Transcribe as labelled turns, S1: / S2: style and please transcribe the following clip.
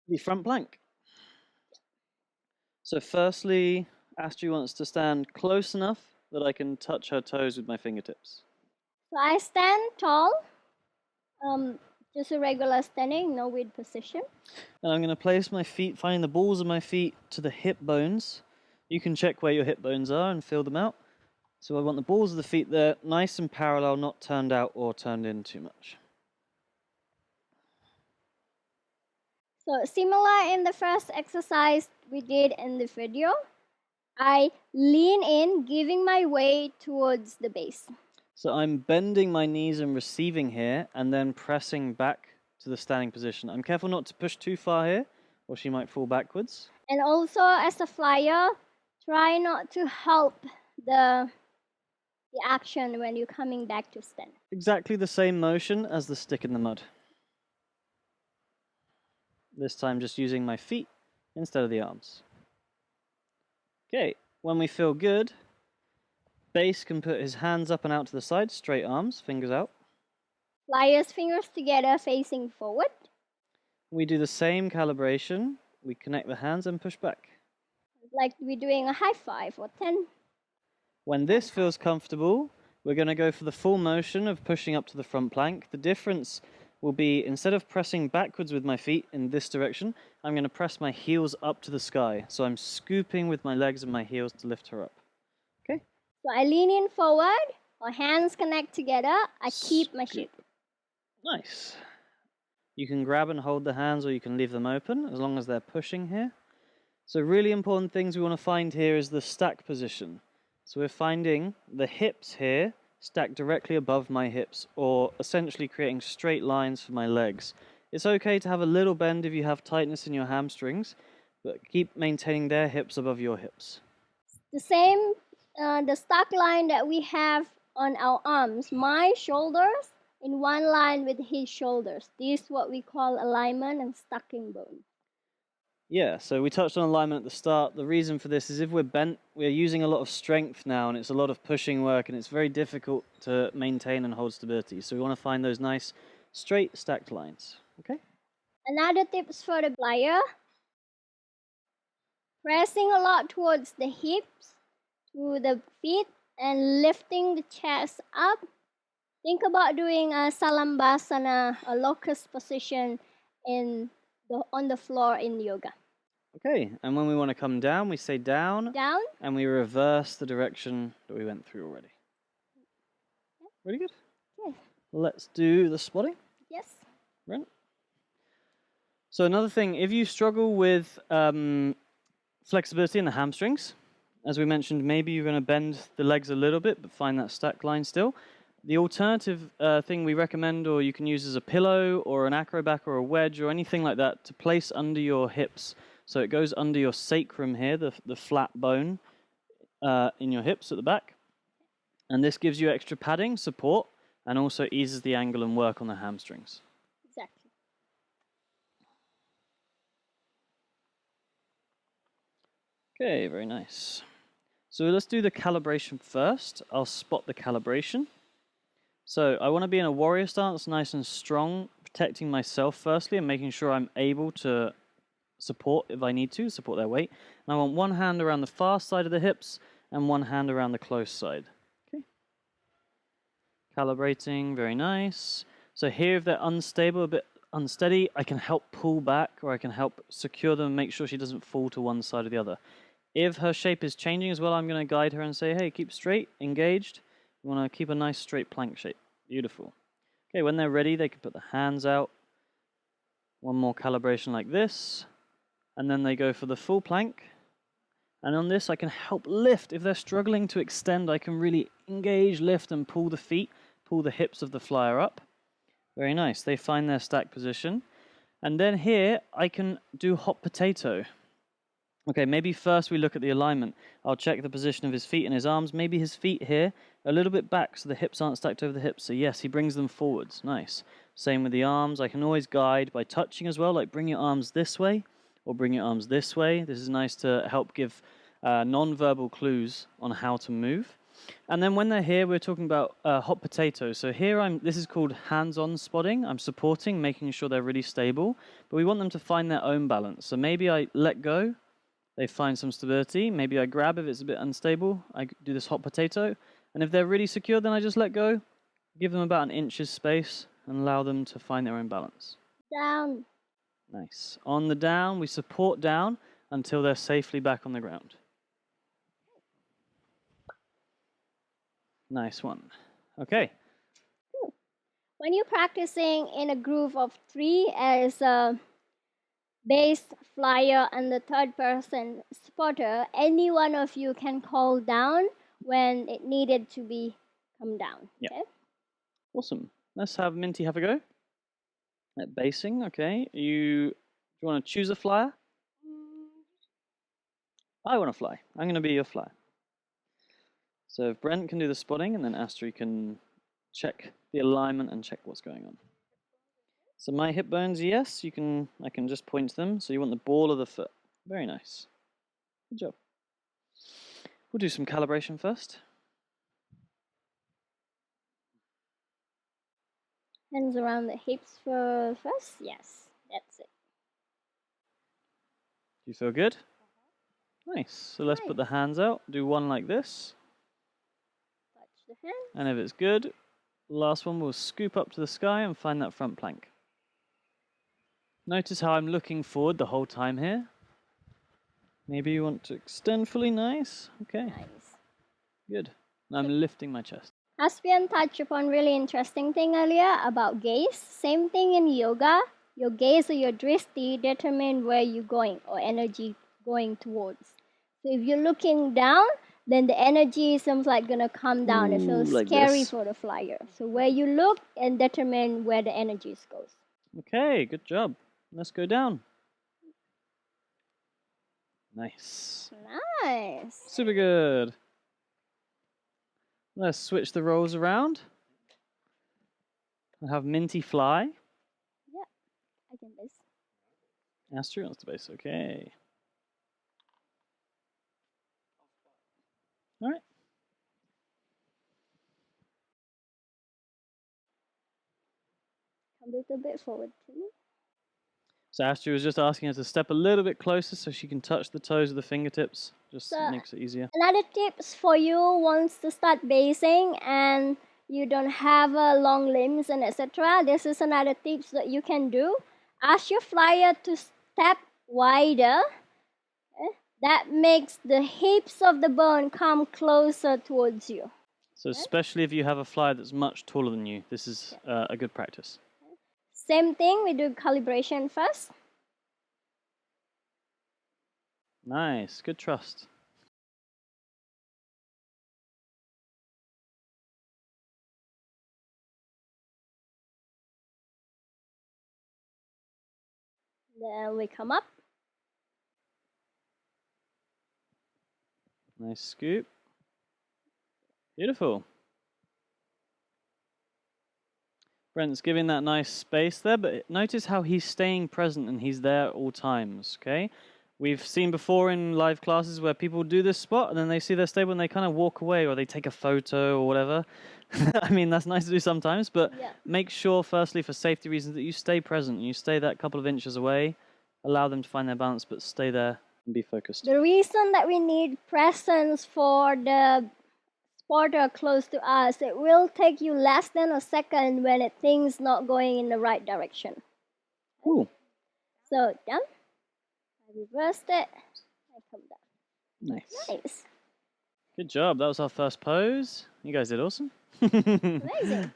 S1: the front plank. So firstly, Astrid wants to stand close enough that I can touch her toes with my fingertips.
S2: So I stand tall, just a regular standing, no weird position.
S1: And I'm going to place my feet, finding the balls of my feet to the hip bones. You can check where your hip bones are and feel them out. So I want the balls of the feet there, nice and parallel, not turned out or turned in too much.
S2: So similar in the first exercise we did in the video, I lean in, giving my weight towards the base.
S1: So I'm bending my knees and receiving here, and then pressing back to the standing position. I'm careful not to push too far here, or she might fall backwards.
S2: And also as a flyer, try not to help the action when you're coming back to stand.
S1: Exactly the same motion as the stick in the mud. This time just using my feet instead of the arms. Okay, when we feel good, Base can put his hands up and out to the side, straight arms, fingers out.
S2: Flyers, fingers together, facing forward.
S1: We do the same calibration. We connect the hands and push back.
S2: Like we're doing a high five or 10.
S1: When this feels comfortable, we're going to go for the full motion of pushing up to the front plank. The difference will be, instead of pressing backwards with my feet in this direction, I'm going to press my heels up to the sky. So I'm scooping with my legs and my heels to lift her up. Okay?
S2: So I lean in forward, our hands connect together, I keep my shape.
S1: Nice. You can grab and hold the hands, or you can leave them open as long as they're pushing here. So really important things we want to find here is the stack position. So we're finding the hips here stacked directly above my hips, or essentially creating straight lines for my legs. It's okay to have a little bend if you have tightness in your hamstrings, but keep maintaining their hips above your hips.
S2: The same, the stack line that we have on our arms, my shoulders in one line with his shoulders. This is what we call alignment and stacking bone.
S1: Yeah, so we touched on alignment at the start. The reason for this is if we're bent, we're using a lot of strength now, and it's a lot of pushing work, and it's very difficult to maintain and hold stability. So we want to find those nice, straight, stacked lines. Okay?
S2: Another tips for the flyer, pressing a lot towards the hips, to the feet, and lifting the chest up. Think about doing a salambasana, a locust position on the floor in yoga.
S1: Okay, and when we want to come down, we say down,
S2: Down.
S1: and we reverse the direction that we went through already. Really good?
S2: Okay.
S1: Let's do the spotting.
S2: Yes.
S1: Right. So another thing, if you struggle with flexibility in the hamstrings, as we mentioned, maybe you're going to bend the legs a little bit, but find that stack line still. The alternative thing we recommend, or you can use as a pillow or an acrobat or a wedge or anything like that, to place under your hips. So it goes under your sacrum here, the flat bone in your hips at the back. And this gives you extra padding, support, and also eases the angle and work on the hamstrings.
S2: Exactly.
S1: Okay, very nice. So let's do the calibration first. I'll spot the calibration. So I want to be in a warrior stance, nice and strong, protecting myself firstly and making sure I'm able to support if I need to, support their weight. And I want one hand around the far side of the hips and one hand around the close side. Okay. Calibrating, very nice. So here, if they're unstable, a bit unsteady, I can help pull back, or I can help secure them and make sure she doesn't fall to one side or the other. If her shape is changing as well, I'm going to guide her and say, hey, keep straight, engaged. You want to keep a nice straight plank shape. Beautiful. Okay, when they're ready, they can put the hands out. One more calibration like this. And then they go for the full plank. And on this, I can help lift. If they're struggling to extend, I can really engage, lift, and pull the feet, pull the hips of the flyer up. Very nice. They find their stack position. And then here, I can do hot potato. Okay, maybe first we look at the alignment. I'll check the position of his feet and his arms. Maybe his feet here, a little bit back so the hips aren't stacked over the hips. So yes, he brings them forwards. Nice. Same with the arms. I can always guide by touching as well, like bring your arms this way or bring your arms this way. This is nice to help give non-verbal clues on how to move. And then when they're here, we're talking about hot potato. So here this is called hands-on spotting. I'm supporting, making sure they're really stable, but we want them to find their own balance. So maybe I let go, they find some stability. Maybe I grab if it's a bit unstable. I do this hot potato. And if they're really secure, then I just let go, give them about an inch's space, and allow them to find their own balance.
S2: Down.
S1: Nice. On the down, we support down until they're safely back on the ground. Nice one. Okay.
S2: When you're practicing in a group of 3 as a base, flyer, and the third person spotter, any one of you can call down when it needed to be come down.
S1: Yeah.
S2: Okay?
S1: Awesome. Let's have Minty have a go at basing. Okay. Do you want to choose a flyer? I want to fly. I'm going to be your flyer. So if Brent can do the spotting, and then Astrid can check the alignment and check what's going on. So my hip bones, yes, I can just point to them. So you want the ball of the foot. Very nice. Good job. We'll do some calibration first.
S2: Hands around the hips first. Yes, that's it.
S1: Do you feel good? Nice. So let's put the hands out. Do one like this.
S2: Touch the hand.
S1: And if it's good, last one, we'll scoop up to the sky and find that front plank. Notice how I'm looking forward the whole time here. Maybe you want to extend fully. Nice. Okay.
S2: Nice.
S1: Good. Now I'm lifting my chest.
S2: Caspian touched upon really interesting thing earlier about gaze. Same thing in yoga. Your gaze or your drishti determine where you're going or energy going towards. So if you're looking down, then the energy seems like gonna come down. It feels
S1: like
S2: scary
S1: this.
S2: for the flyer. So where you look and determine where the energy goes.
S1: Okay, good job. Let's go down. Nice.
S2: Nice.
S1: Super good. Let's switch the roles around. I'll have Minty fly.
S2: Yeah, I can base.
S1: Astrid wants to base. Okay. All right.
S2: Come a little bit forward, please.
S1: So Astrid was just asking her to step a little bit closer so she can touch the toes of the fingertips. Just makes it easier.
S2: Another tips for you wants to start basing and you don't have long limbs and etc. This is another tips that you can do. Ask your flyer to step wider. Okay? That makes the hips of the bone come closer towards you.
S1: So especially if you have a flyer that's much taller than you, this is a good practice.
S2: Same thing, we do calibration first.
S1: Nice, good trust.
S2: Then we come up.
S1: Nice scoop. Beautiful. Brent's giving that nice space there, but notice how he's staying present and he's there at all times, okay? We've seen before in live classes where people do this spot and then they see they're stable and they kind of walk away or they take a photo or whatever. I mean, that's nice to do sometimes, but make sure, firstly, for safety reasons, that you stay present. You stay that couple of inches away, allow them to find their balance, but stay there and be focused.
S2: The reason that we need presence for the spotter close to us, it will take you less than a second when things not going in the right direction.
S1: Cool.
S2: So down, I reversed it, I come down.
S1: Nice. Good job. That was our first pose. You guys did awesome.
S2: Amazing.